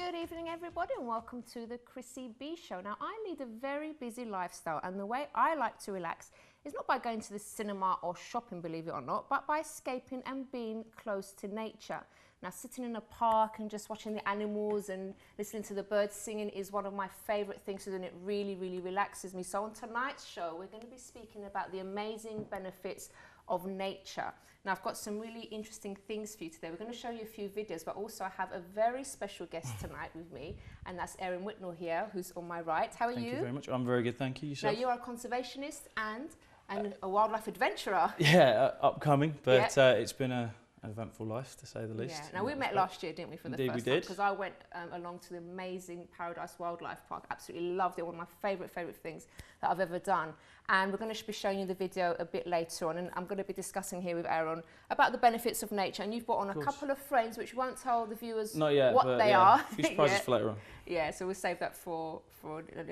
Good evening, everybody, and welcome to the Chrissy B Show. Now, I lead a very busy lifestyle, and the way I like to relax is not by going to the cinema or shopping, believe it or not, but by escaping and being close to nature. Now, sitting in a park and just watching the animals and listening to the birds singing is one of my favourite things to do, and it really, really relaxes me. So on tonight's show, we're going to be speaking about the amazing benefits of nature. Now, I've got some really interesting things for you today. We're going to show you a few videos, but also I have a very special guest tonight with me, and that's Aaron Whitnall here, who's on my right. How are you? Thank you very much. I'm very good, thank you. Yourself? Now, you are a conservationist and a wildlife adventurer. Yeah, upcoming, but it's been an eventful life, to say the least. Yeah. Now, we met last year, didn't we, for the Indeed, first time? Because I went along to the amazing Paradise Wildlife Park. Absolutely loved it. One of my favourite things that I've ever done. And we're going to be showing you the video a bit later on, and I'm going to be discussing here with Aaron about the benefits of nature. And you've brought on a couple of friends, which won't tell the viewers what they are. A few surprises for later on. Yeah, so we'll save that for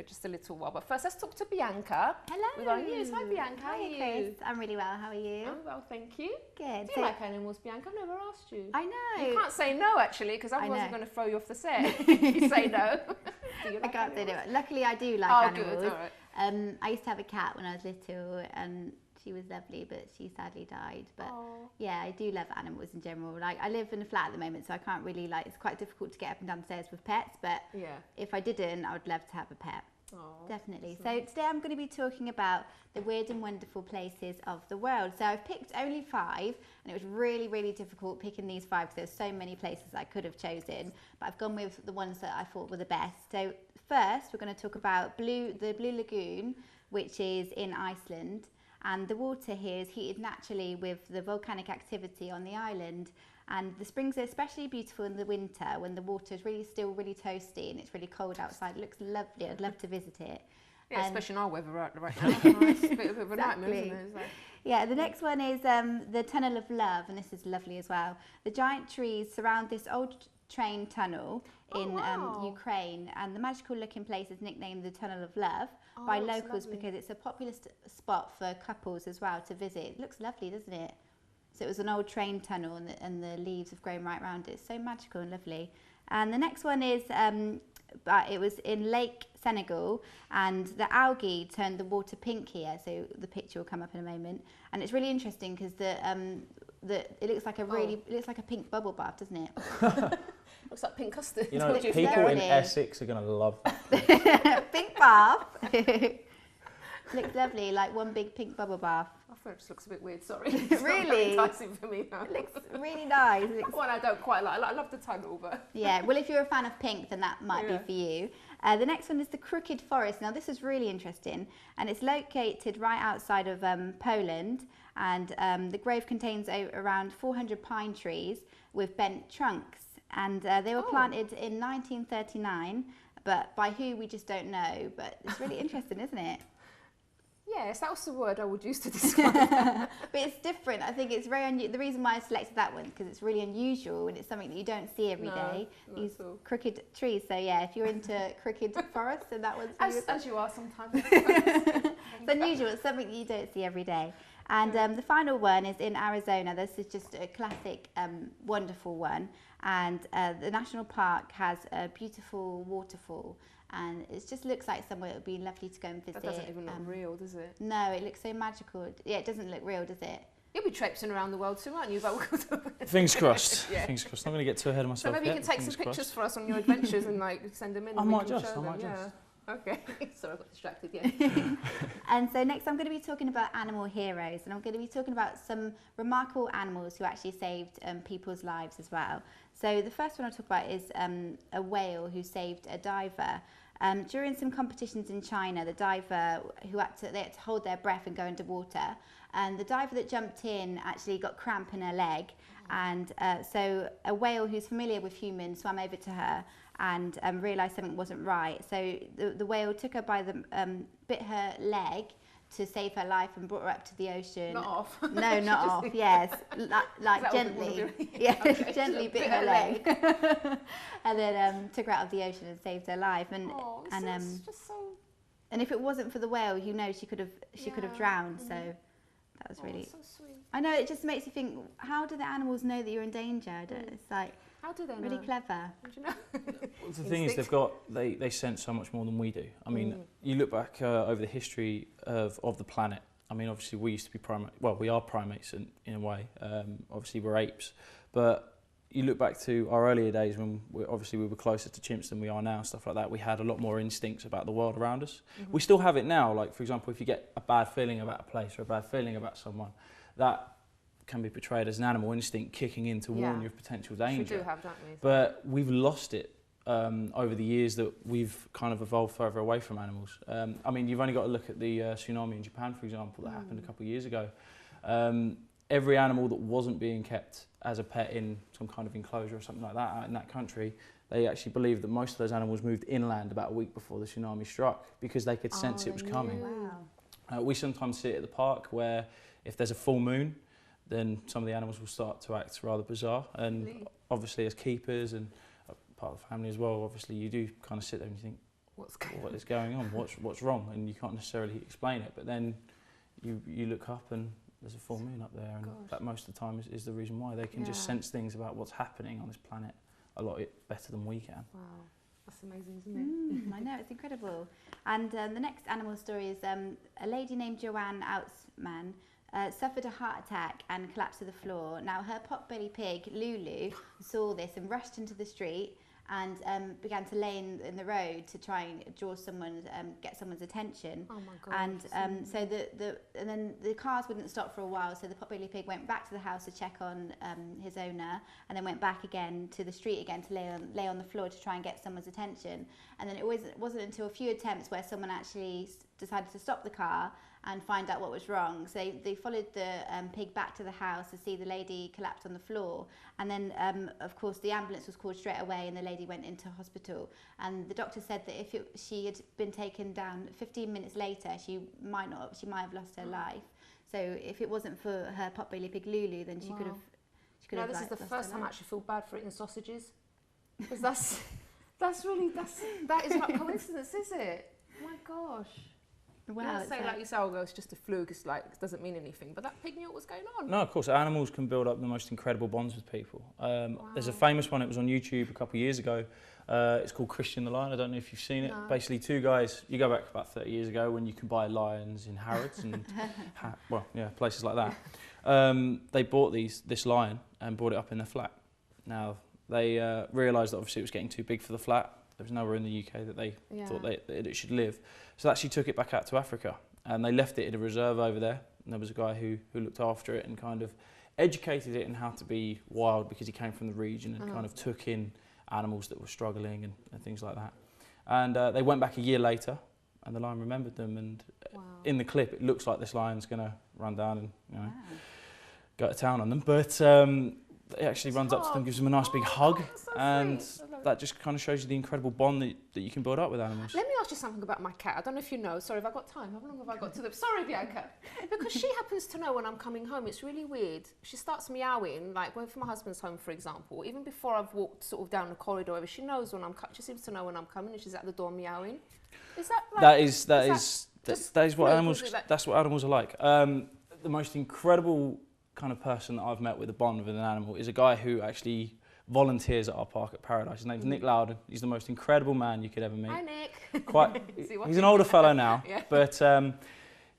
just a little while. But first, let's talk to Bianca. Hello. With our news. Hi, Bianca. How are you? Chris. I'm really well. How are you? I'm well, thank you. Good. Do you like animals, Bianca? I've never asked you. I know. You can't say no, actually, because otherwise I'm going to throw you off the set if you say no. I can't say no. Luckily, I do like animals. Good. All right. I used to have a cat when I was little, and she was lovely, but she sadly died. But yeah, I do love animals in general. Like, I live in a flat at the moment, so I can't really, it's quite difficult to get up and down the stairs with pets. But if I didn't, I would love to have a pet. Definitely. So today I'm going to be talking about the weird and wonderful places of the world. So I've picked only 5, and it was really, really difficult picking these 5 because there's so many places I could have chosen, but I've gone with the ones that I thought were the best. So first, we're going to talk about the Blue Lagoon, which is in Iceland, and the water here is heated naturally with the volcanic activity on the island. And the springs are especially beautiful in the winter when the water is still really toasty and it's really cold outside. It looks lovely. I'd love to visit it. Yeah, especially in our weather right now. Nice bit of a nightmare, isn't it? Yeah, the next one is the Tunnel of Love, and this is lovely as well. The giant trees surround this old train tunnel in Ukraine, and the magical looking place is nicknamed the Tunnel of Love by locals because it's a popular spot for couples as well to visit. It looks lovely, doesn't it? So it was an old train tunnel, and the leaves have grown right around it. It's so magical and lovely. And the next one is, it was in Lake Senegal, and the algae turned the water pink here. So the picture will come up in a moment. And it's really interesting because it looks like it looks like a pink bubble bath, doesn't it? Looks like pink custard. You know, people in Essex are going to love that. Pink bath. Looks lovely, like one big pink bubble bath. I thought it just looks a bit weird, sorry. Really? It's not enticing for me. No. It looks really nice. One I don't quite like. I love the tunnel, but... Yeah, well, if you're a fan of pink, then that might be for you. The next one is the Crooked Forest. Now, this is really interesting, and it's located right outside of Poland, and the grove contains around 400 pine trees with bent trunks, and they were planted in 1939, but by who, we just don't know, but it's really interesting, isn't it? Yes, that was the word I would use to describe But it's different. I think it's very unusual. The reason why I selected that one is because it's really unusual and it's something that you don't see every day. These crooked trees. So yeah, if you're into crooked forests, then that one's for you. As you are sometimes. It's unusual. It's something that you don't see every day. And the final one is in Arizona. This is just a classic, wonderful one. And the national park has a beautiful waterfall. And it just looks like somewhere it would be lovely to go and visit. That doesn't even look real, does it? No, it looks so magical. Yeah, it doesn't look real, does it? You'll be traipsing around the world too, aren't you? Fingers crossed. Fingers crossed. I'm going to get too ahead of myself. So maybe you can take some pictures for us on your adventures and send them in. I might just. Okay. Sorry, I got distracted, And so next I'm going to be talking about animal heroes, and I'm going to be talking about some remarkable animals who actually saved people's lives as well. So the first one I'll talk about is a whale who saved a diver. During some competitions in China, the diver they had to hold their breath and go underwater, and the diver that jumped in actually got cramp in her leg, and so a whale who's familiar with humans swam over to her and realised something wasn't right. So the whale took her by bit her leg to save her life and brought her up to the ocean. Not off. No, not off. Yes, like gently. Yeah, okay. Gently bit her leg, and then took her out of the ocean and saved her life. And just so. And if it wasn't for the whale, she could have drowned. So That was really... so sweet. I know, it just makes you think, how do the animals know that you're in danger? It's like... How do they know? Really clever. How do you know? Well, the thing is, they sense so much more than we do. I mean, you look back over the history of the planet. I mean, obviously we used to be we are primates in a way. Obviously we're apes, but you look back to our earlier days when we were closer to chimps than we are now, stuff like that. We had a lot more instincts about the world around us. We still have it now. Like, for example, if you get a bad feeling about a place or a bad feeling about someone, that can be portrayed as an animal instinct kicking in to warn you of potential danger. We do have, don't we? But we've lost it over the years that we've kind of evolved further away from animals. I mean, you've only got to look at the tsunami in Japan, for example, that happened a couple of years ago. Every animal that wasn't being kept as a pet in some kind of enclosure or something like that out in that country, they actually believed that most of those animals moved inland about a week before the tsunami struck because they could sense it was coming. Wow. We sometimes see it at the park where if there's a full moon, then some of the animals will start to act rather bizarre. And obviously as keepers and part of the family as well, obviously you do kind of sit there and you think, what is going on? What's wrong? And you can't necessarily explain it. But then you look up and there's a full moon up there, and that most of the time is the reason why. They can just sense things about what's happening on this planet a lot better than we can. Wow, that's amazing, isn't it? I know, it's incredible. And the next animal story is a lady named Joanne Outsman suffered a heart attack and collapsed to the floor. Now, her potbelly pig, Lulu, saw this and rushed into the street and began to lay in the road to try and draw get someone's attention. Oh my God! And so and then the cars wouldn't stop for a while. So the potbelly pig went back to the house to check on his owner, and then went back again to the street again to lay on the floor to try and get someone's attention. And then it wasn't until a few attempts where someone actually decided to stop the car and find out what was wrong. So they followed the pig back to the house to see the lady collapsed on the floor. And then, of course, the ambulance was called straight away and the lady went into hospital. And the doctor said that if she had been taken down 15 minutes later, she might have lost her life. So if it wasn't for her potbelly pig Lulu, then she could have. Now, this is the first time I actually feel bad for eating sausages, because that is not coincidence, is it? Oh my gosh. Wow, you say like you say, oh, it's just a fluke, it's like, it doesn't mean anything, but that pig knew what was going on. No, of course, animals can build up the most incredible bonds with people. There's a famous one, it was on YouTube a couple of years ago. It's called Chrissy and the Lion, I don't know if you've seen it. No. Basically two guys, you go back about 30 years ago when you could buy lions in Harrods and places like that. They bought this lion and brought it up in their flat. Now, they realised that obviously it was getting too big for the flat. There was nowhere in the UK that they thought that it should live. So they actually took it back out to Africa and they left it in a reserve over there. And there was a guy who looked after it and kind of educated it in how to be wild because he came from the region and kind of took in animals that were struggling and things like that. And they went back a year later and the lion remembered them. And in the clip, it looks like this lion's going to run down and go to town on them. But it actually runs up to them, gives them a nice big hug, and that just kind of shows you the incredible bond that you can build up with animals. Let me ask you something about my cat. I don't know if you know. Sorry, have I got time? How long have I got to live? Sorry, Bianca. Because she happens to know when I'm coming home. It's really weird. She starts meowing, like when from my husband's home, for example. Even before I've walked sort of down the corridor, she knows when I'm coming. She seems to know when I'm coming, and she's at the door meowing. Is that like, that is what animals? That's what animals are like. The most incredible kind of person that I've met with a bond with an animal is a guy who actually volunteers at our park at Paradise. His name's Nick Loudon. He's the most incredible man you could ever meet. Hi, Nick. He's an older fellow now, but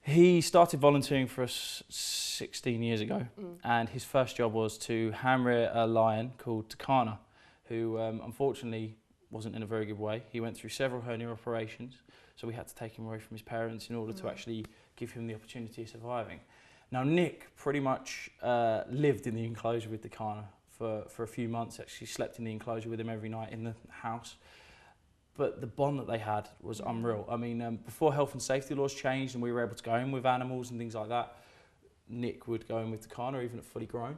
he started volunteering for us 16 years ago, and his first job was to hand-rear a lion called Takana, who unfortunately wasn't in a very good way. He went through several hernia operations, so we had to take him away from his parents in order to actually give him the opportunity of surviving. Now, Nick pretty much lived in the enclosure with Takana for a few months. Actually slept in the enclosure with him every night in the house. But the bond that they had was unreal. I mean, before health and safety laws changed and we were able to go in with animals and things like that, Nick would go in with Takana even at fully grown.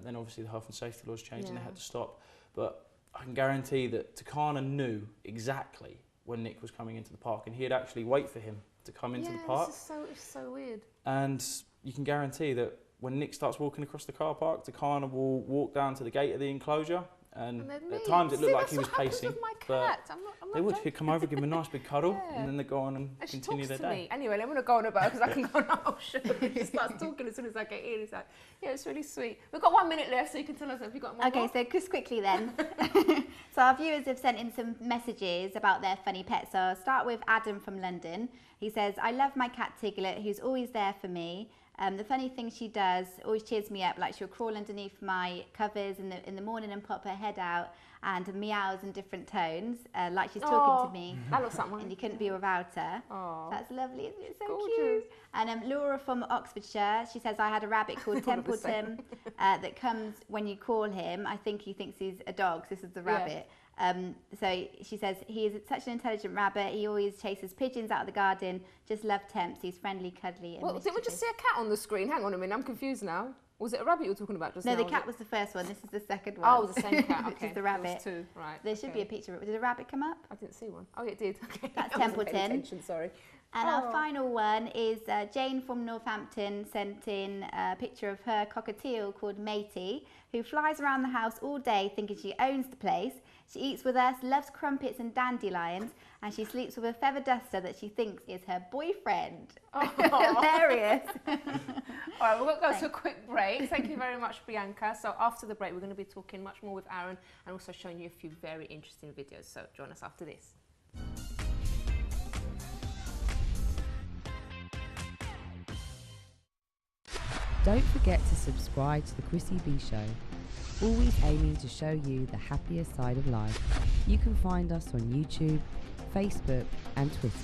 Then obviously the health and safety laws changed and they had to stop. But I can guarantee that Takana knew exactly when Nick was coming into the park, and he'd actually wait for him to come into the park. It's so weird. And you can guarantee that when Nick starts walking across the car park, Takana will walk down to the gate of the enclosure And at times it looked like he was pacing. With my cat. I'm not they would. joking. He'd come over, give him a nice big cuddle, and then they'd go on and continue their day. Anyway, I'm going to go on about it because I can go on a whole show. She starts talking as soon as I get in. It's like, yeah, it's really sweet. We've got 1 minute left, so you can tell us if you've got more. Okay, so just quickly then. So our viewers have sent in some messages about their funny pets. So I'll start with Adam from London. He says, I love my cat Tiglet, who's always there for me. The funny thing she does always cheers me up, like she'll crawl underneath my covers in the morning and pop her head out and meows in different tones, like she's talking to me. That looks like mine. And you couldn't be without her. Aww. That's lovely, isn't it? So gorgeous. Cute. And Laura from Oxfordshire, she says, I had a rabbit called Templeton that comes when you call him. I think he thinks he's a dog, so this is the rabbit. So she says, he is such an intelligent rabbit. He always chases pigeons out of the garden. Just love Temps. He's friendly, cuddly, and did we just see a cat on the screen? Hang on a minute, I'm confused now. Was it a rabbit you were talking about just now? No, the cat was the first one. This is the second one. Oh, the same cat. Okay. Which is the rabbit. Two. Right. There should be a picture. Did a rabbit come up? I didn't see one. Oh, it did. Okay. That's I wasn't paying Templeton. attention, sorry. And our final one is Jane from Northampton sent in a picture of her cockatiel called Matey, who flies around the house all day thinking she owns the place. She eats with us, loves crumpets and dandelions, and she sleeps with a feather duster that she thinks is her boyfriend. Hilarious. All right, we're going to go to a quick break. Thank you very much, Bianca. So after the break, we're going to be talking much more with Aaron and also showing you a few very interesting videos. So join us after this. Don't forget to subscribe to the Chrissy B Show, always aiming to show you the happier side of life. You can find us on YouTube, Facebook and Twitter.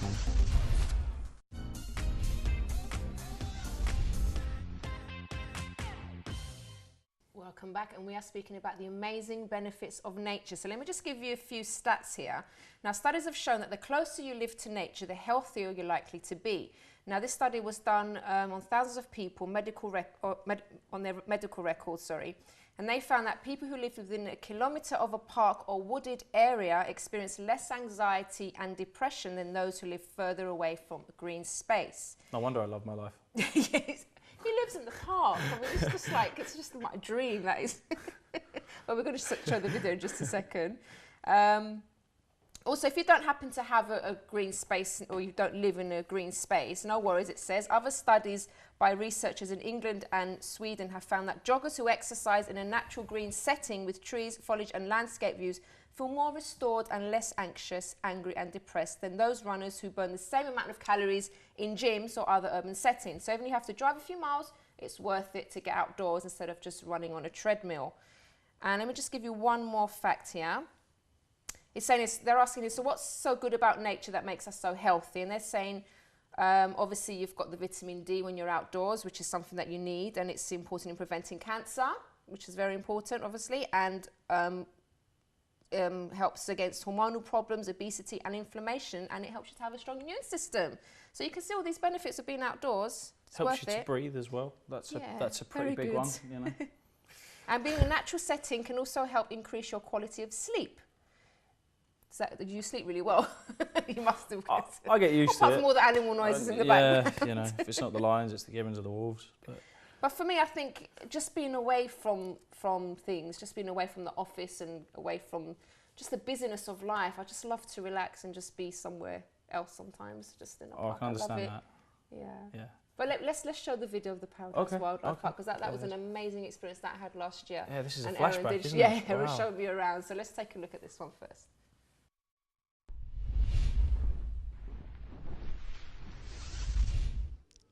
Welcome back, and we are speaking about the amazing benefits of nature. So let me just give you a few stats here. Now, studies have shown that the closer you live to nature, the healthier you're likely to be. Now, this study was done on thousands of people, on their medical records, and they found that people who lived within a kilometre of a park or wooded area experienced less anxiety and depression than those who live further away from a green space. No wonder I love my life. Yes. He lives in the park. I mean, it's just my dream, that is. But we're going to show the video in just a second. Also, if you don't happen to have a green space or you don't live in a green space, no worries, it says. Other studies by researchers in England and Sweden have found that joggers who exercise in a natural green setting with trees, foliage and landscape views feel more restored and less anxious, angry and depressed than those runners who burn the same amount of calories in gyms or other urban settings. So even if you have to drive a few miles, it's worth it to get outdoors instead of just running on a treadmill. And let me just give you one more fact here. They're asking us, so what's so good about nature that makes us so healthy? And they're saying, obviously you've got the vitamin D when you're outdoors, which is something that you need, and it's important in preventing cancer, which is very important, obviously, and helps against hormonal problems, obesity and inflammation, and it helps you to have a strong immune system. So you can see all these benefits of being outdoors. It's helps you to breathe as well. That's a pretty big one, you know. And being in a natural setting can also help increase your quality of sleep. Do you sleep really well? You must have. I get used to it. Apart from all the animal noises in the background. Yeah, you know, if it's not the lions, it's the gibbons or the wolves. But for me, I think just being away from things, just being away from the office and away from just the busyness of life, I just love to relax and just be somewhere else sometimes, just in a park. I can understand that. Yeah. But let's show the video of the Paradise Wildlife Park, because that was an amazing experience that I had last year. Yeah, this is and a flashback, isn't it? Yeah, Aaron showed me around. So let's take a look at this one first.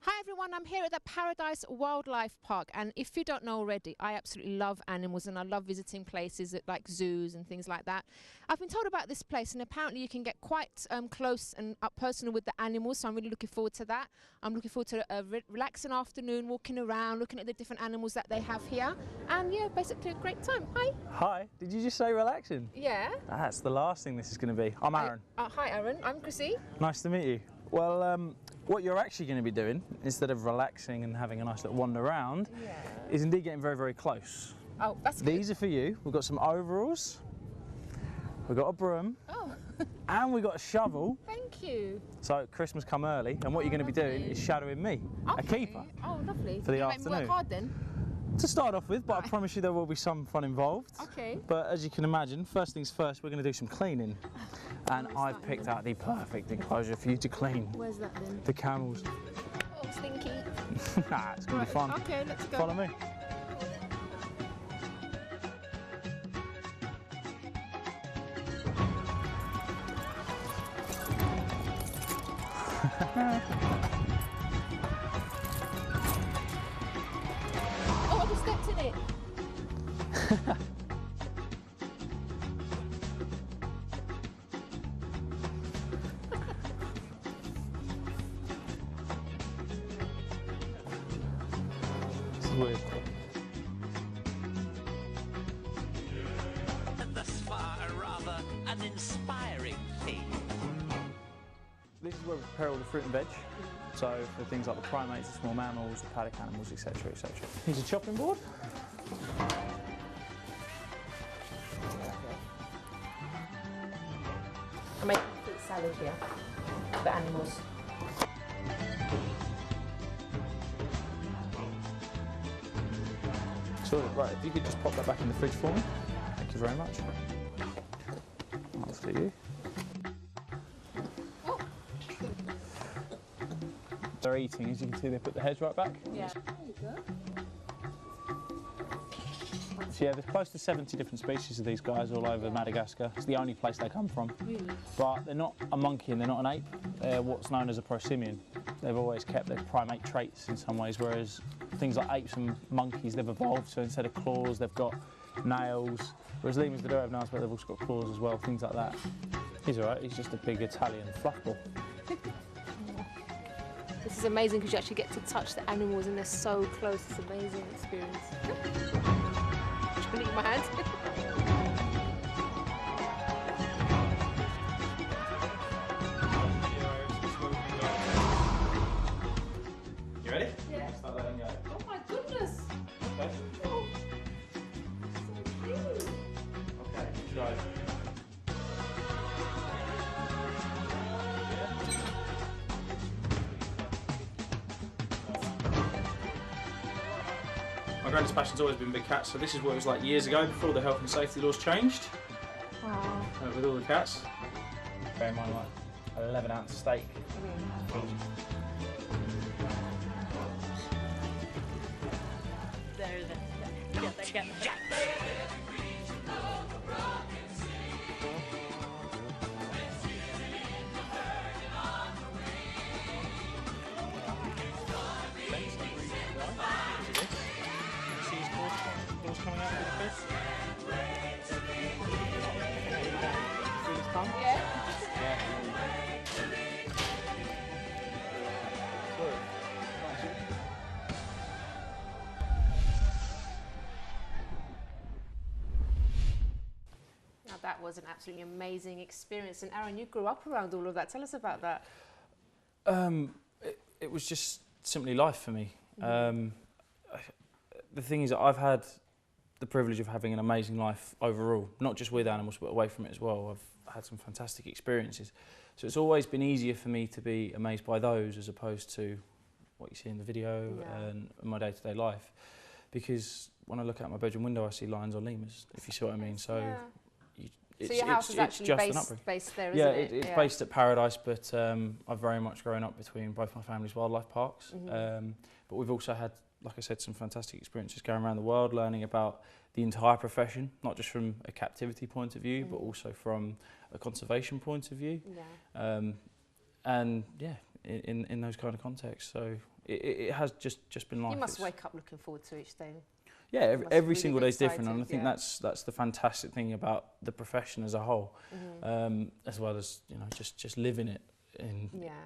Hi everyone, I'm here at the Paradise Wildlife Park, and if you don't know already, I absolutely love animals and I love visiting places like zoos and things like that. I've been told about this place, and apparently you can get quite close and up personal with the animals, so I'm really looking forward to that. I'm looking forward to a relaxing afternoon, walking around, looking at the different animals that they have here, and yeah, basically a great time. Hi. Hi, did you just say relaxing? Yeah. That's the last thing this is going to be. I'm Aaron. Hi Aaron, I'm Chrissy. Nice to meet you. Well, what you're actually going to be doing, instead of relaxing and having a nice little wander around, is indeed getting very, very close. Oh, that's good. These are for you. We've got some overalls, we've got a broom, and we've got a shovel. Thank you. So Christmas come early, and what you're going to be doing is shadowing me, a keeper. Oh, lovely. For the you afternoon. Make me work hard then? to start off with, but I promise you there will be some fun involved. Okay. But as you can imagine, first things first, we're going to do some cleaning. And I've picked out the perfect enclosure for you to clean. Where's that then? The camels. Oh, stinky. Nah, it's going to be fun. Okay, let's go. Follow me. Oh, I just stepped in it. This is weird. Thus far, rather an inspiring theme. This is where we prepare all the fruit and veg. So for things like the primates, the small mammals, the paddock animals, etc., etc. Here's a chopping board. I'm making fruit salad here for the animals. So, right, if you could just pop that back in the fridge for me. Thank you very much. After you. Oh. They're eating, as you can see, they put the heads right back. Yeah. There you go. So yeah, there's close to 70 different species of these guys all over Madagascar. It's the only place they come from. Really? But they're not a monkey and they're not an ape. They're what's known as a prosimian. They've always kept their primate traits in some ways, whereas things like apes and monkeys, they've evolved. So instead of claws, they've got nails. Whereas lemurs, they do have nails, but they've also got claws as well, things like that. He's all right, he's just a big Italian fluff ball. This is amazing because you actually get to touch the animals and they're so close. It's an amazing experience. Trying to eat my hand. You ready? Yeah. Start letting go. Oh my goodness. Okay. Oh. So cute. Okay, go. My greatest passion's always been big cats, so this is what it was like years ago before the health and safety laws changed Wow. with all the cats. Bear in mind, like 11-ounce steak. See his claws coming out of his fist? See his tongue? Yeah. Yeah. Now that was an absolutely amazing experience. And Aaron, you grew up around all of that. Tell us about that. It was just simply life for me. The thing is that I've had the privilege of having an amazing life overall, not just with animals, but away from it as well. I've had some fantastic experiences. So it's always been easier for me to be amazed by those as opposed to what you see in the video and my day-to-day life. Because when I look out my bedroom window, I see lions or lemurs, if you see what I mean. So, So your house is actually based there, isn't it? It's based at Paradise, but I've very much grown up between both my family's wildlife parks. But we've also had, like I said, some fantastic experiences going around the world, learning about the entire profession, not just from a captivity point of view, but also from a conservation point of view. And yeah, in those kind of contexts. So it has just been life. You must wake up looking forward to each day. Yeah, every really single day is different, and I exciting, think that's the fantastic thing about the profession as a whole, as well as just living it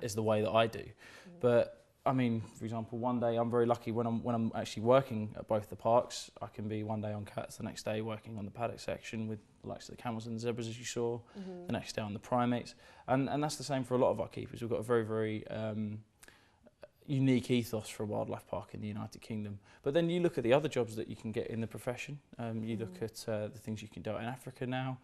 is the way that I do. But I mean, for example, one day I'm very lucky when I'm actually working at both the parks. I can be one day on cats, the next day working on the paddock section with the likes of the camels and the zebras, as you saw. The next day on the primates, and that's the same for a lot of our keepers. We've got a very unique ethos for a wildlife park in the United Kingdom. But then you look at the other jobs that you can get in the profession. You look at the things you can do in Africa now,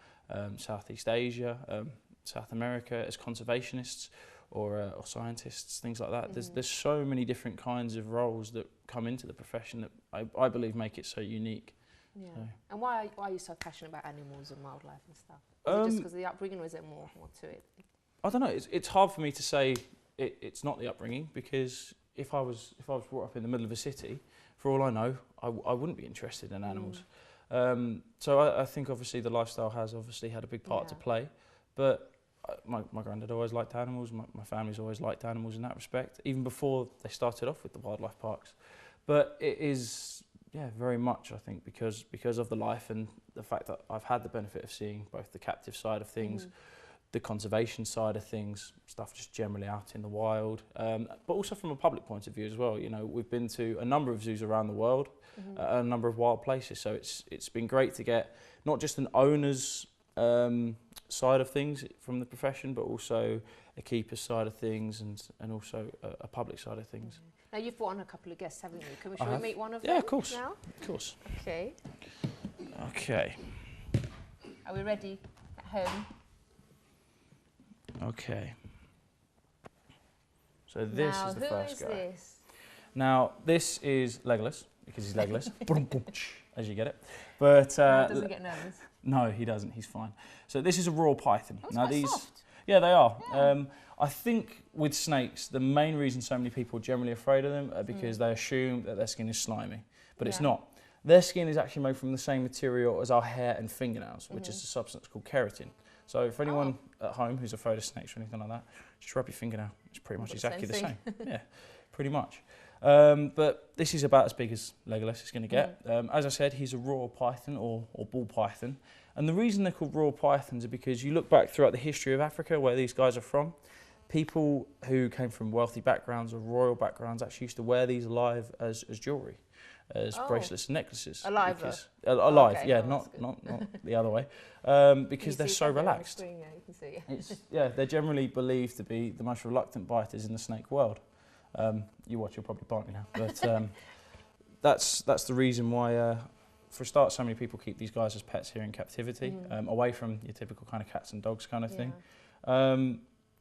Southeast Asia, South America as conservationists or scientists, things like that. There's so many different kinds of roles that come into the profession that I believe make it so unique. Yeah. So. And why are you so passionate about animals and wildlife and stuff? Is it just because of the upbringing, or is there more to it? I don't know. It's hard for me to say it's not the upbringing, because if I was brought up in the middle of a city, for all I know, I wouldn't be interested in animals. So I think obviously the lifestyle has obviously had a big part to play, but my granddad always liked animals. My family's always liked animals in that respect, even before they started off with the wildlife parks. But it is, very much, I think, because of the life and the fact that I've had the benefit of seeing both the captive side of things, the conservation side of things, stuff just generally out in the wild, but also from a public point of view as well. You know, we've been to a number of zoos around the world, a number of wild places, so it's been great to get not just an owner's side of things from the profession, but also a keeper's side of things and also a public side of things. Now you've brought on a couple of guests, haven't you? Shall we meet one of them? Yeah, of course. Now? Of course. Okay. Okay. Are we ready at home? Okay. So this is the first guy. This? Now this is Legolas, because he's legless, as you get it. But He doesn't get nervous. No, he doesn't. He's fine. So this is a raw python. Oh, it's now quite these, soft. yeah, they are. Yeah. I think with snakes, the main reason so many people are generally afraid of them are because they assume that their skin is slimy, but it's not. Their skin is actually made from the same material as our hair and fingernails, which is a substance called keratin. So for anyone at home who's afraid of snakes or anything like that, just rub your fingernail. It's pretty much exactly the same. Yeah, pretty much. But this is about as big as Legolas is going to get. As I said, he's a raw python or ball python. And the reason they're called raw pythons are because you look back throughout the history of Africa, where these guys are from, people who came from wealthy backgrounds or royal backgrounds actually used to wear these alive as jewellery, as bracelets and necklaces. Alive? Alive, okay. yeah, not the other way. Because they're so relaxed. Yeah, you can see. It's, they're generally believed to be the most reluctant biters in the snake world. You watch, you'll probably bite me now. But that's the reason why, for a start, so many people keep these guys as pets here in captivity, away from your typical kind of cats and dogs kind of thing.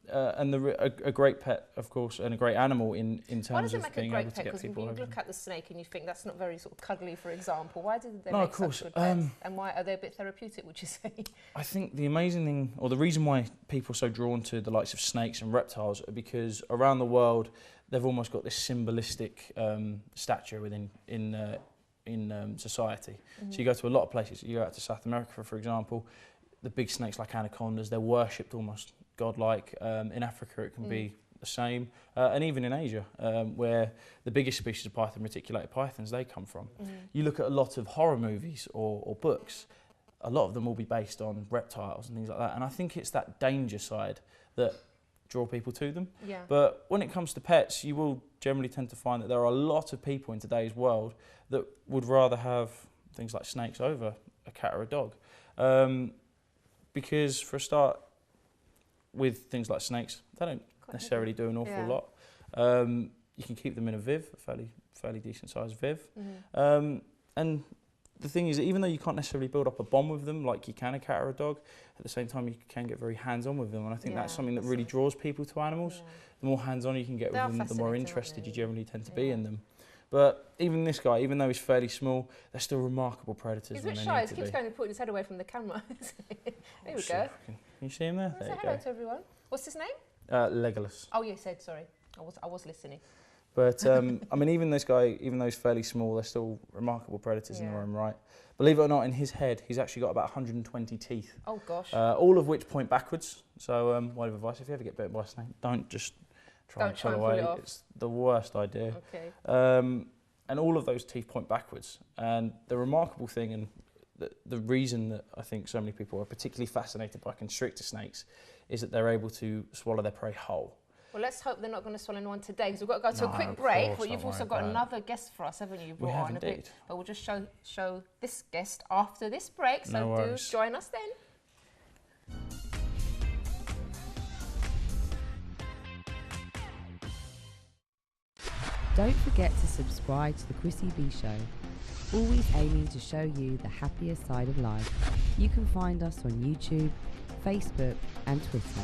And a great pet, of course, and a great animal in terms of being able to get people over. Because you look at the snake and you think that's not very sort of cuddly, for example. Why did they No, make of course. such good pets? And why are they a bit therapeutic, would you say? I think the amazing thing, or the reason why people are so drawn to the likes of snakes and reptiles, are because around the world they've almost got this symbolistic stature in society. So you go to a lot of places. You go out to South America, for example, the big snakes like anacondas, they're worshipped almost godlike. In Africa it can be the same, and even in Asia, where the biggest species of python, reticulated pythons, they come from. You look at a lot of horror movies or books, a lot of them will be based on reptiles and things like that, and I think it's that danger side that draw people to them. But when it comes to pets, you will generally tend to find that there are a lot of people in today's world that would rather have things like snakes over a cat or a dog, because for a start, with things like snakes, they don't necessarily do an awful lot. You can keep them in a viv, a fairly decent sized viv. And the thing is, even though you can't necessarily build up a bond with them like you can a cat or a dog, at the same time you can get very hands-on with them. And I think that's something that really draws people to animals. The more hands-on you can get with them, the more interested you generally tend to be in them. But even this guy, even though he's fairly small, they're still remarkable predators. He's a bit shy, he keeps going to put his head away from the camera. There we go. Can you see him there? Say hello to everyone. What's his name? Legolas. Oh, you said, sorry. I was listening. But, I mean, even this guy, even though he's fairly small, they're still remarkable predators in their own right. Believe it or not, in his head, he's actually got about 120 teeth. Oh, gosh. All of which point backwards. So, word of advice, if you ever get bitten by a snake, don't just try and pull away. It's the worst idea. Okay. And all of those teeth point backwards. And the remarkable thing, and the reason that I think so many people are particularly fascinated by constrictor snakes, is that they're able to swallow their prey whole. Well, let's hope they're not going to swallow anyone today, because we've got to go to a quick break. But you've also got another guest for us, haven't you? We have indeed. But we'll just show this guest after this break, so do join us then. Don't forget to subscribe to the Chrissy B Show, always aiming to show you the happier side of life. You can find us on YouTube, Facebook and Twitter.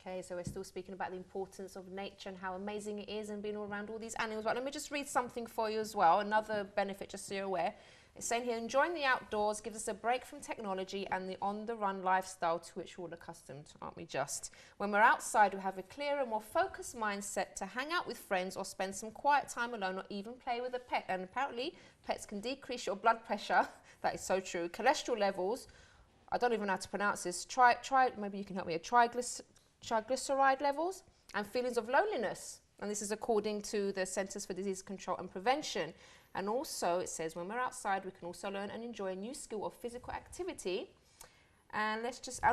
Okay, so we're still speaking about the importance of nature and how amazing it is and being all around all these animals. But let me just read something for you as well. Another benefit, just so you're aware. It's saying here, enjoying the outdoors gives us a break from technology and the on-the-run lifestyle to which we're all accustomed, aren't we just? When we're outside, we have a clearer, more focused mindset to hang out with friends or spend some quiet time alone or even play with a pet. And apparently, pets can decrease your blood pressure. That is so true. Cholesterol levels. I don't even know how to pronounce this. Maybe you can help me. Triglyceride levels and feelings of loneliness. And this is according to the Centers for Disease Control and Prevention. And also it says when we're outside, we can also learn and enjoy a new skill of physical activity. And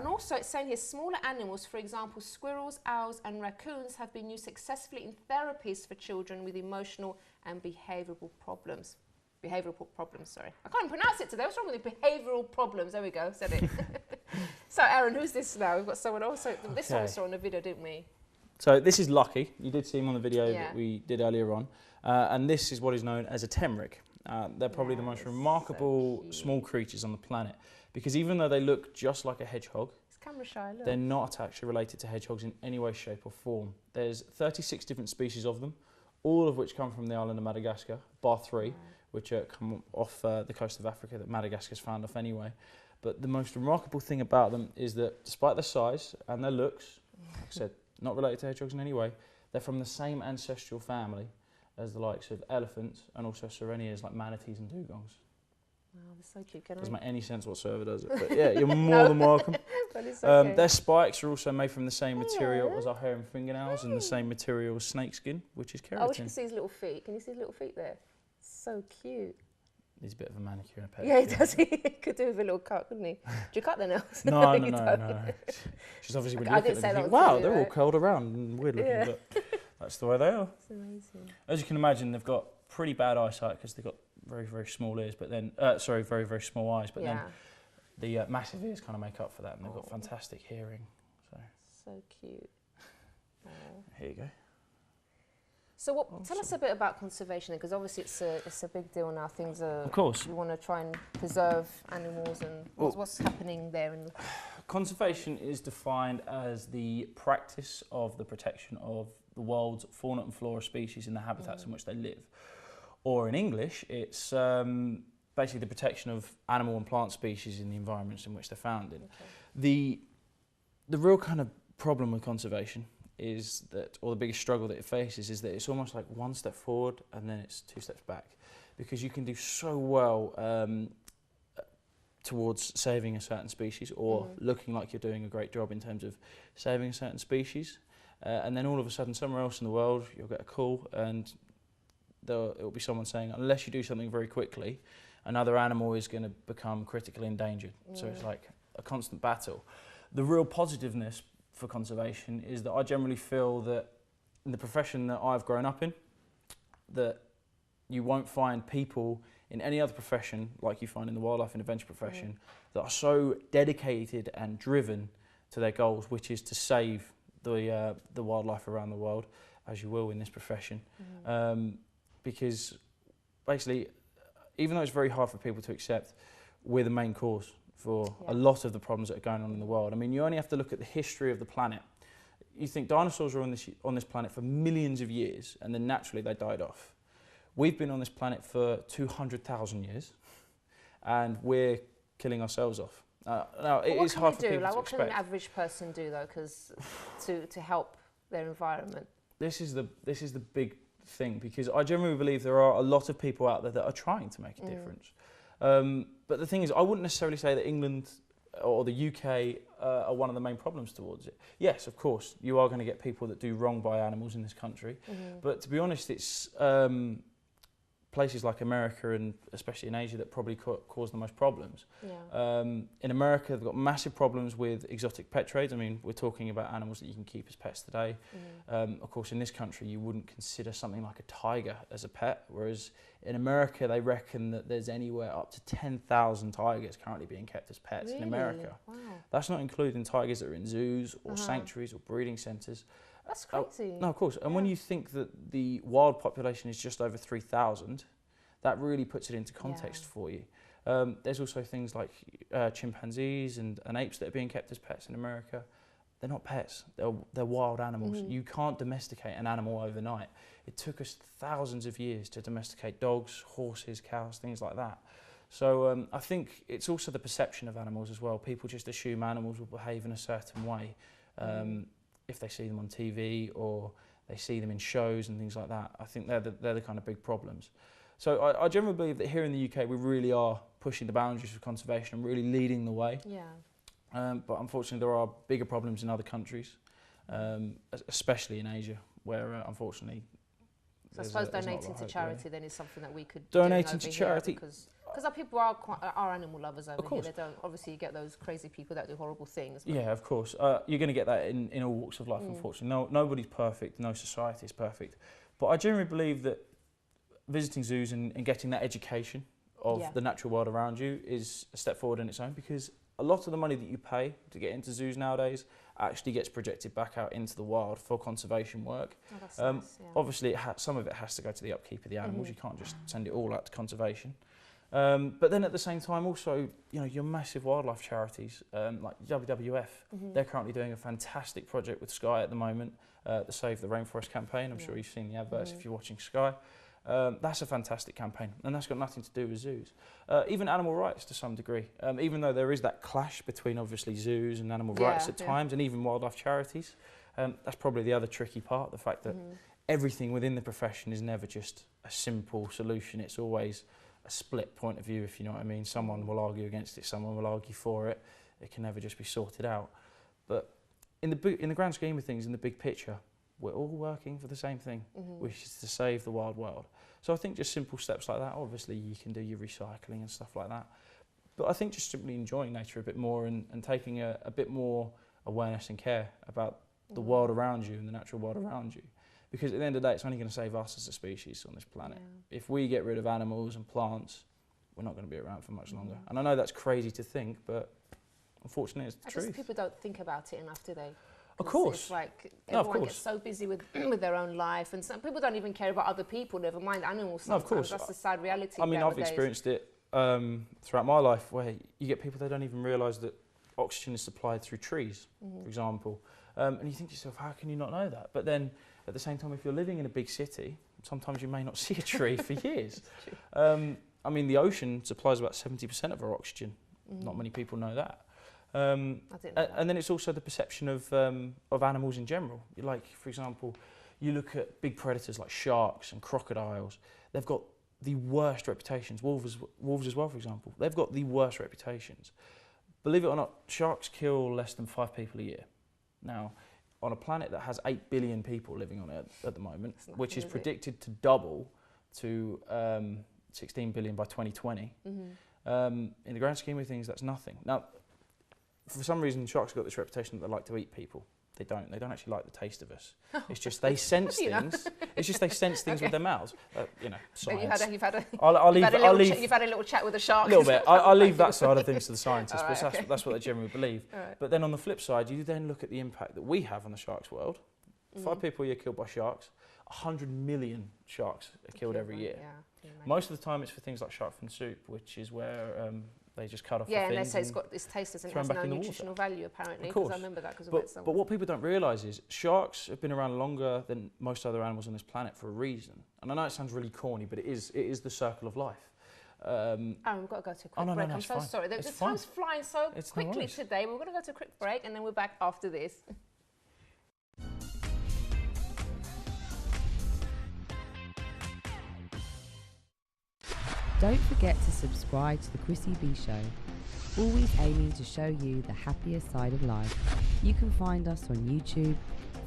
also it's saying here, smaller animals, for example, squirrels, owls and raccoons have been used successfully in therapies for children with emotional and behavioural problems. Sorry. I can't pronounce it today. What's wrong with the behavioural problems? There we go, said it. So Aaron, who's this now? We've got someone else. So this one we saw in the video, didn't we? So this is Lucky. You did see him on the video that we did earlier on. And this is what is known as a tenrec. They're probably the most remarkable small creatures on the planet, because even though they look just like a hedgehog, it's camera shy, look. They're not actually related to hedgehogs in any way, shape or form. There's 36 different species of them, all of which come from the island of Madagascar, bar 3, which come off the coast of Africa that Madagascar's found off anyway. But the most remarkable thing about them is that despite their size and their looks, like I said, not related to hedgehogs in any way, they're from the same ancestral family as the likes of elephants and also sirenias like manatees and dugongs. Wow, that's so cute. Doesn't make any sense whatsoever, does it? But yeah, you're more than welcome. But it's okay. Their spikes are also made from the same material as our hair and fingernails and the same material as snakeskin, which is keratin. I wish you could see his little feet. Can you see his little feet there? So cute. He's a bit of a manicure and a pedicure. Yeah, he does. He could do with a little cut, couldn't he? Do you cut their nails? No. She's obviously when you look at them, you think, wow, they're all curled around and weird looking, but that's the way they are. It's amazing. As you can imagine, they've got pretty bad eyesight because they've got very, very small ears, but then, very, very small eyes, but then the massive ears kind of make up for that, and they've got fantastic hearing. So cute. Here you go. So tell us a bit about conservation, because obviously it's a big deal now. Things are, of course, you want to try and preserve animals, and what's happening there. Conservation is defined as the practice of the protection of the world's fauna and flora species in the habitats in which they live. Or in English, it's basically the protection of animal and plant species in the environments in which they're found in. Okay. The real kind of problem with conservation is that, or the biggest struggle that it faces, is that it's almost like one step forward and then it's 2 steps back, because you can do so well towards saving a certain species or looking like you're doing a great job in terms of saving a certain species, and then all of a sudden somewhere else in the world you'll get a call and it will be someone saying, unless you do something very quickly, another animal is going to become critically endangered. So it's like a constant battle. The real positiveness for conservation is that I generally feel that in the profession that I've grown up in, that you won't find people in any other profession like you find in the wildlife and adventure profession that are so dedicated and driven to their goals, which is to save the wildlife around the world, as you will in this profession. Because basically, even though it's very hard for people to accept, we're the main cause for a lot of the problems that are going on in the world. I mean, you only have to look at the history of the planet. You think dinosaurs are on this planet for millions of years, and then naturally they died off. We've been on this planet for 200,000 years, and we're killing ourselves off. Now, it is hard for people to expect. What can an average person do, though, to help their environment? This is the big thing, because I generally believe there are a lot of people out there that are trying to make a difference. But the thing is, I wouldn't necessarily say that England or the UK are one of the main problems towards it. Yes, of course, you are going to get people that do wrong by animals in this country. But to be honest, it's places like America and especially in Asia that probably cause the most problems. In America, they've got massive problems with exotic pet trades. I mean, we're talking about animals that you can keep as pets today. Of course, in this country, you wouldn't consider something like a tiger as a pet, whereas in America, they reckon that there's anywhere up to 10,000 tigers currently being kept as pets in America. Wow. That's not including tigers that are in zoos or sanctuaries or breeding centres. That's crazy. No, of course. And when you think that the wild population is just over 3,000, that really puts it into context for you. There's also things like chimpanzees and apes that are being kept as pets in America. they're not pets, they're wild animals. You can't domesticate an animal overnight. It took us thousands of years to domesticate dogs, horses, cows, things like that. So I think it's also the perception of animals as well. People just assume animals will behave in a certain way if they see them on TV or they see them in shows and things like that. I think they're the kind of big problems. So I generally believe that here in the UK we really are pushing the boundaries of conservation and really leading the way. Yeah. But unfortunately there are bigger problems in other countries, especially in Asia, where unfortunately so I suppose donating to charity then is something that we could donating do to charity, because our people are animal lovers over here. They don't obviously get those crazy people that do horrible things. Yeah, of course. You're going to get that in all walks of life, unfortunately. Nobody's perfect, no society is perfect. But I generally believe that visiting zoos and getting that education of the natural world around you is a step forward in its own, because a lot of the money that you pay to get into zoos nowadays actually gets projected back out into the wild for conservation work. Oh, that's nice, yeah. Obviously, some of it has to go to the upkeep of the animals. You can't just send it all out to conservation. But then at the same time, also, your massive wildlife charities like WWF, they're currently doing a fantastic project with Sky at the moment, the Save the Rainforest campaign. I'm sure you've seen the adverts if you're watching Sky. That's a fantastic campaign, and that's got nothing to do with zoos. Even animal rights to some degree, even though there is that clash between obviously zoos and animal rights at times, and even wildlife charities. That's probably the other tricky part, the fact that everything within the profession is never just a simple solution. It's always a split point of view, if you know what I mean. Someone will argue against it, someone will argue for it. It can never just be sorted out. But in the grand scheme of things, in the big picture, we're all working for the same thing, which is to save the wild world. So I think just simple steps like that, obviously you can do your recycling and stuff like that. But I think just simply enjoying nature a bit more and taking a bit more awareness and care about the world around you and the natural world around you. Because at the end of the day, it's only going to save us as a species on this planet. Yeah. If we get rid of animals and plants, we're not going to be around for much longer. And I know that's crazy to think, but unfortunately it's the truth. Just people don't think about it enough, do they? Of course. It's like everyone gets so busy with their own life, and some people don't even care about other people, never mind animals. No, of course. That's the sad reality. I mean, nowadays. I've experienced it throughout my life, where you get people that don't even realise that oxygen is supplied through trees, for example. And you think to yourself, how can you not know that? But then at the same time, if you're living in a big city, sometimes you may not see a tree for years. I mean, the ocean supplies about 70% of our oxygen. Not many people know that. And then it's also the perception of animals in general. Like, for example, you look at big predators like sharks and crocodiles. They've got the worst reputations. Wolves as well, for example. They've got the worst reputations. Believe it or not, sharks kill less than 5 people a year. Now, on a planet that has 8 billion people living on it at the moment, which is predicted to double to 16 billion by 2020, in the grand scheme of things, that's nothing. Now, for some reason, sharks have got this reputation that they like to eat people. They don't. They don't actually like the taste of us. It's just they sense things. It's just they sense things with their mouths. Science. You've had a little chat with a shark. A little bit. I'll leave that side of things to the scientists, Right, but that's what they generally believe. Right. But then on the flip side, you then look at the impact that we have on the sharks world. 5 people a year killed by sharks. 100 million sharks are killed every year. Yeah, most of the time it's for things like shark fin soup, which is where they just cut off the fins. Yeah, and they say it's got this taste and it has no nutritional value, apparently. Of course. Because I remember that because I read somewhere. But what people don't realise is sharks have been around longer than most other animals on this planet for a reason. And I know it sounds really corny, but it is the circle of life. Aaron, we've got to go to a quick break. I'm so sorry. The time's flying so quickly today. We're going to go to a quick break and then we're back after this. Don't forget to subscribe to the Chrissy B Show, always aiming to show you the happier side of life. You can find us on YouTube,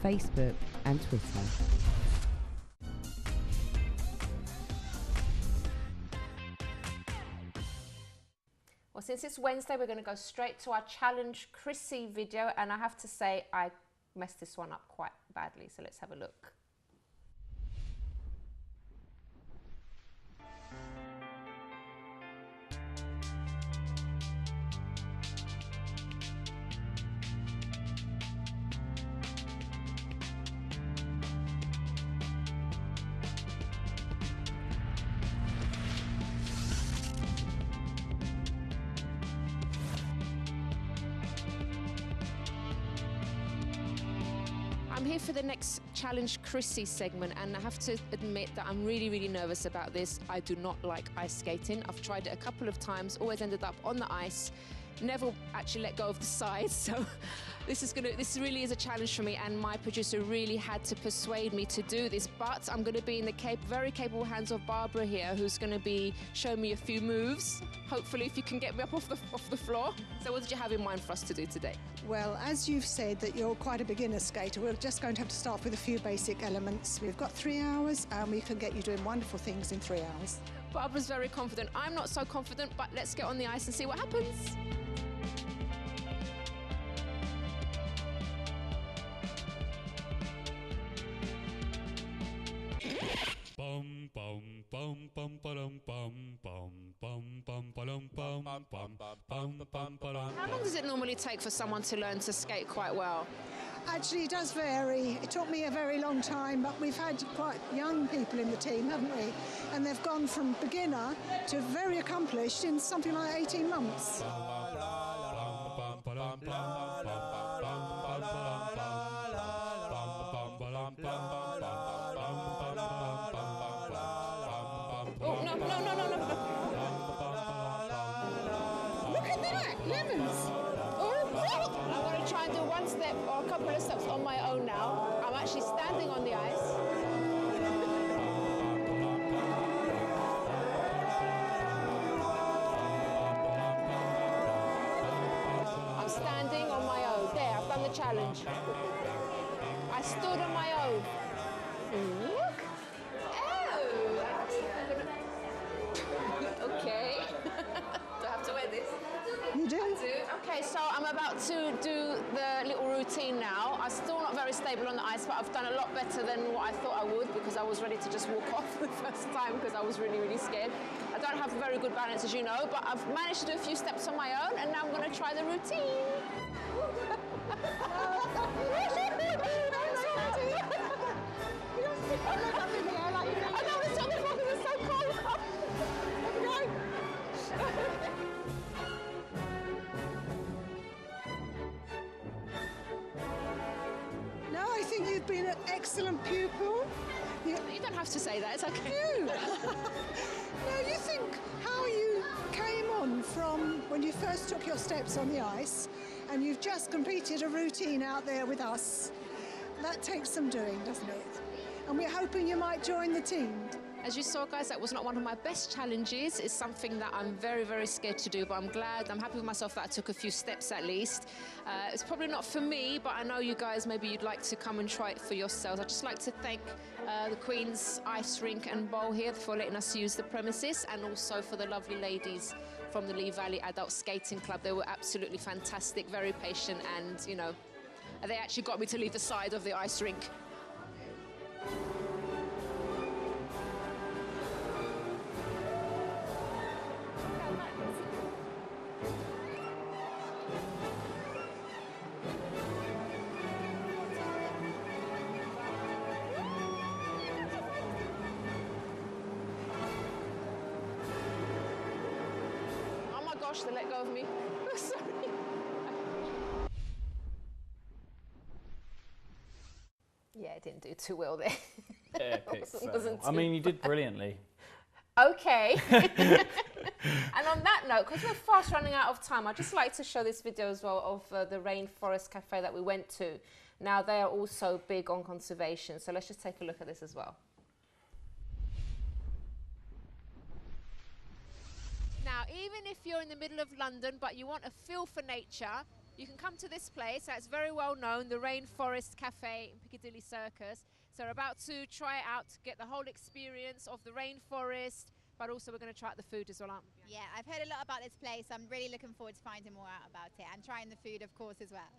Facebook and Twitter. Well, since it's Wednesday, we're going to go straight to our challenge Chrissy video, and I have to say I messed this one up quite badly, so let's have a look. I'm here for the next Challenge Chrissy segment, and I have to admit that I'm really, really nervous about this. I do not like ice skating. I've tried it a couple of times, always ended up on the ice, never actually let go of the sides. So this really is a challenge for me, and my producer really had to persuade me to do this. But I'm going to be in the very capable hands of Barbara here, who's going to be showing me a few moves. Hopefully, if you can get me up off the floor. So what did you have in mind for us to do today? Well, as you've said that you're quite a beginner skater, we're just going to have to start with a few basic elements. We've got 3 hours and we can get you doing wonderful things in 3 hours. Barbara's very confident. I'm not so confident, but let's get on the ice and see what happens. Bum bum bum bum ba-dum bum bum bum bum ba-dum bum bum bum bum ba-dum. How long does it normally take for someone to learn to skate quite well? Actually, it does vary. It took me a very long time, but we've had quite young people in the team, haven't we? And they've gone from beginner to very accomplished in something like 18 months. Oh, no. Look at that, lemons. I'm going to try and do one step or a couple of steps on my own now. I'm actually standing on the ice. I'm standing on my own. There, I've done the challenge. I stood on my own. Look. Okay. Do I have to wear this? You do? Okay, so I'm about to do the little routine now. I'm still not very stable on the ice, but I've done a lot better than what I thought I would, because I was ready to just walk off the first time because I was really, really scared. I don't have very good balance, as you know, but I've managed to do a few steps on my own, and now I'm going to try the routine. I know it's on the floor because it's so cold. No, I think you've been an excellent pupil. You don't have to say that, it's okay. You. Now, you think how you came on from when you first took your steps on the ice, and you've just completed a routine out there with us. That takes some doing, doesn't it? And we're hoping you might join the team. As you saw, guys, that was not one of my best challenges. It's something that I'm very, very scared to do, but I'm happy with myself that I took a few steps at least. It's probably not for me, but I know you guys, maybe you'd like to come and try it for yourselves. I'd just like to thank the Queen's Ice Rink and Bowl here for letting us use the premises, and also for the lovely ladies from the Lee Valley Adult Skating Club. They were absolutely fantastic, very patient, and, you know, they actually got me to leave the side of the ice rink. They let go of me. Sorry. Yeah, I didn't do too well there. Epic fail. I mean, you did brilliantly. Okay. And on that note, because we're fast running out of time, I'd just like to show this video as well of the Rainforest Cafe that we went to. Now, they are also big on conservation, so let's just take a look at this as well. Now, even if you're in the middle of London, but you want a feel for nature, you can come to this place. It's very well known, the Rainforest Cafe in Piccadilly Circus. So we're about to try it out to get the whole experience of the rainforest, but also we're going to try out the food as well, aren't we? Yeah, I've heard a lot about this place. I'm really looking forward to finding more out about it and trying the food, of course, as well.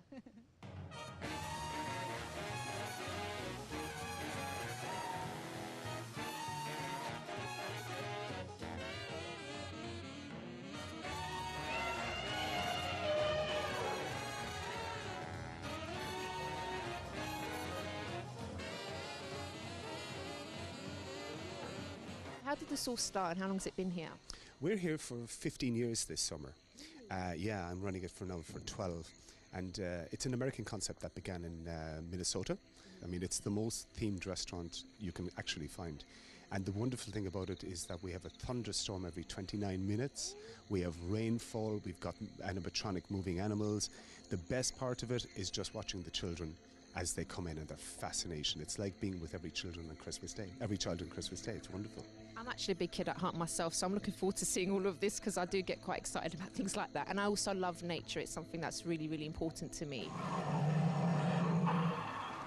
How did this all start and how long has it been here? We're here for 15 years this summer. Yeah, I'm running it for 12. And it's an American concept that began in Minnesota. I mean, it's the most themed restaurant you can actually find. And the wonderful thing about it is that we have a thunderstorm every 29 minutes. We have rainfall. We've got animatronic moving animals. The best part of it is just watching the children as they come in and their fascination. It's like being with every child on Christmas Day. It's wonderful. I'm actually a big kid at heart myself, so I'm looking forward to seeing all of this because I do get quite excited about things like that. And I also love nature. It's something that's really, really important to me.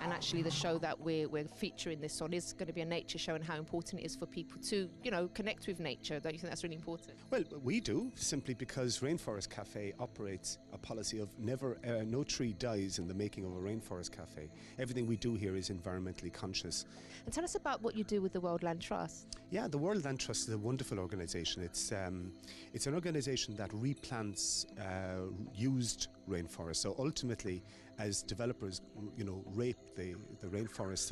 And actually the show that we're featuring this on is going to be a nature show, and how important it is for people to, you know, connect with nature. Don't you think that's really important? Well, we do, simply because Rainforest Cafe operates a policy of no tree dies in the making of a Rainforest Cafe. Everything we do here is environmentally conscious. And tell us about what you do with the World Land Trust. Yeah, the World Land Trust is a wonderful organisation. It's an organisation that replants used rainforests. So ultimately, as developers, you know, rape the rainforests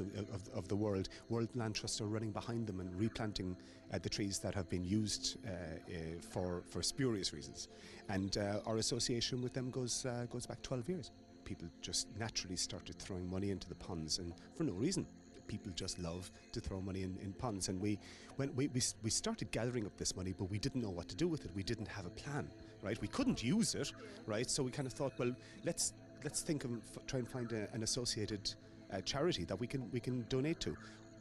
of the world, World Land Trusts are running behind them and replanting the trees that have been used for spurious reasons. And our association with them goes back 12 years. People just naturally started throwing money into the ponds, and for no reason. People just love to throw money in ponds. And we started gathering up this money, but we didn't know what to do with it. We didn't have a plan, right? We couldn't use it, right? So we kind of thought, well, let's think of try and find an associated charity that we can donate to.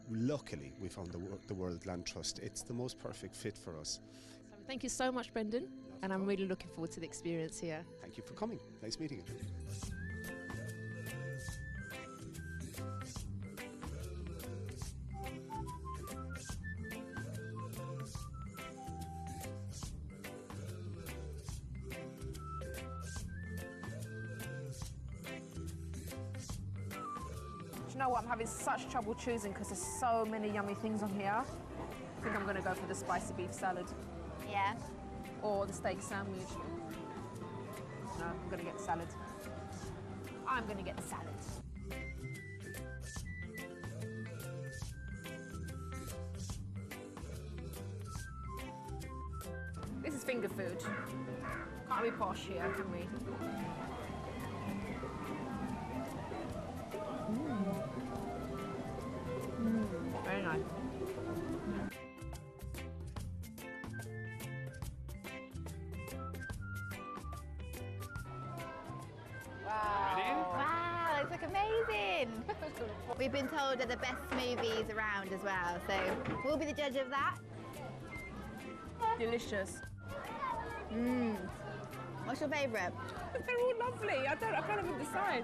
Luckily, we found the World Land Trust. It's the most perfect fit for us. Thank you so much, Brendan, and I'm really looking forward to the experience here. Thank you for coming. Nice meeting you. You know what, I'm having such trouble choosing because there's so many yummy things on here. I think I'm going to go for the spicy beef salad. Yeah. Or the steak sandwich. No, I'm going to get the salad. I'm going to get the salad. This is finger food. Can't be posh here, can we? Very nice. Wow, it's like amazing. We've been told they're the best smoothies around as well, so we'll be the judge of that. Delicious. What's your favourite? They're all lovely. I can't even decide.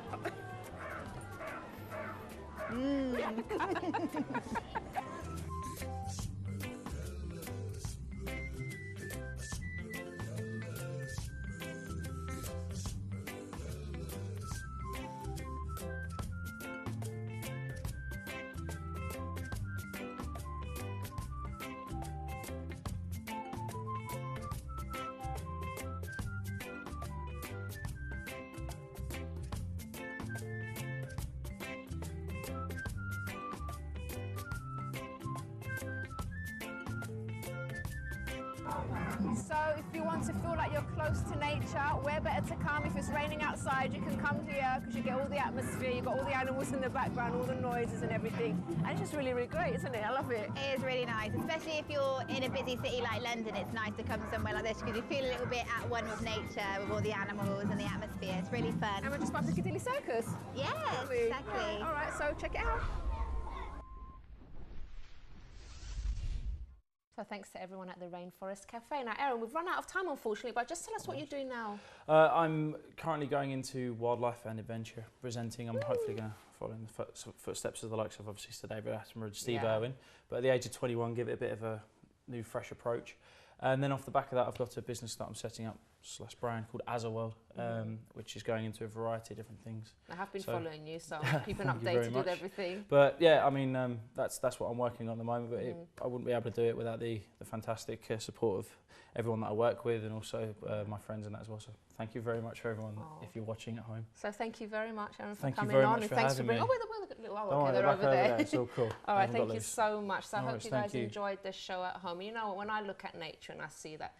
So if you want to feel like you're close to nature, where better to come? If it's raining outside, you can come here because you get all the atmosphere, you've got all the animals in the background, all the noises and everything. And it's just really, really great, isn't it? I love it. It is really nice, especially if you're in a busy city like London. It's nice to come somewhere like this because you feel a little bit at one with nature, with all the animals and the atmosphere. It's really fun. And we're just about Piccadilly Circus. Yes, exactly. All right, so check it out. So thanks to everyone at the Rainforest Cafe. Now, Aaron, we've run out of time, unfortunately, but just tell us what you're doing now. I'm currently going into wildlife and adventure presenting. I'm hopefully going to follow in the footsteps of the likes of obviously Sir David Attenborough and Steve Irwin. But at the age of 21, give it a bit of a new, fresh approach. And then off the back of that, I've got a business that I'm setting up / brand called AZA, which is going into a variety of different things. I have been following you, so I'm keeping updated with everything. But yeah, I mean, that's what I'm working on at the moment. But I wouldn't be able to do it without the fantastic support of everyone that I work with, and also my friends and that as well. So thank you very much for everyone if you're watching at home. So thank you very much, Aaron, for thank coming you very on. much And for thanks for having bringing. me. Okay, they're over there. It's all cool. All right, thank you so much. So I hope you guys thank you. enjoyed the show at home. You know, when I look at nature and I see that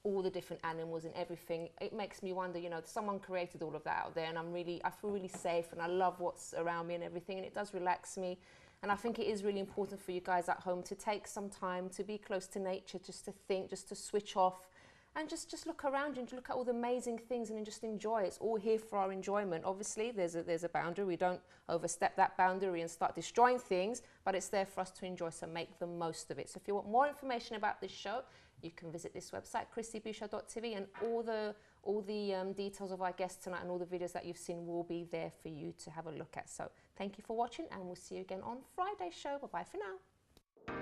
all the different animals and everything, it makes me wonder, you know, someone created all of that out there, and I feel really safe, and I love what's around me and everything, and it does relax me. And I think it is really important for you guys at home to take some time to be close to nature, just to think, just to switch off, and just look around you and look at all the amazing things and just enjoy. It's all here for our enjoyment. Obviously, there's a boundary. We don't overstep that boundary and start destroying things, but it's there for us to enjoy, so make the most of it. So if you want more information about this show, you can visit this website, chrissybshow.tv, and all the details of our guests tonight and all the videos that you've seen will be there for you to have a look at. So thank you for watching, and we'll see you again on Friday's show. Bye-bye for now.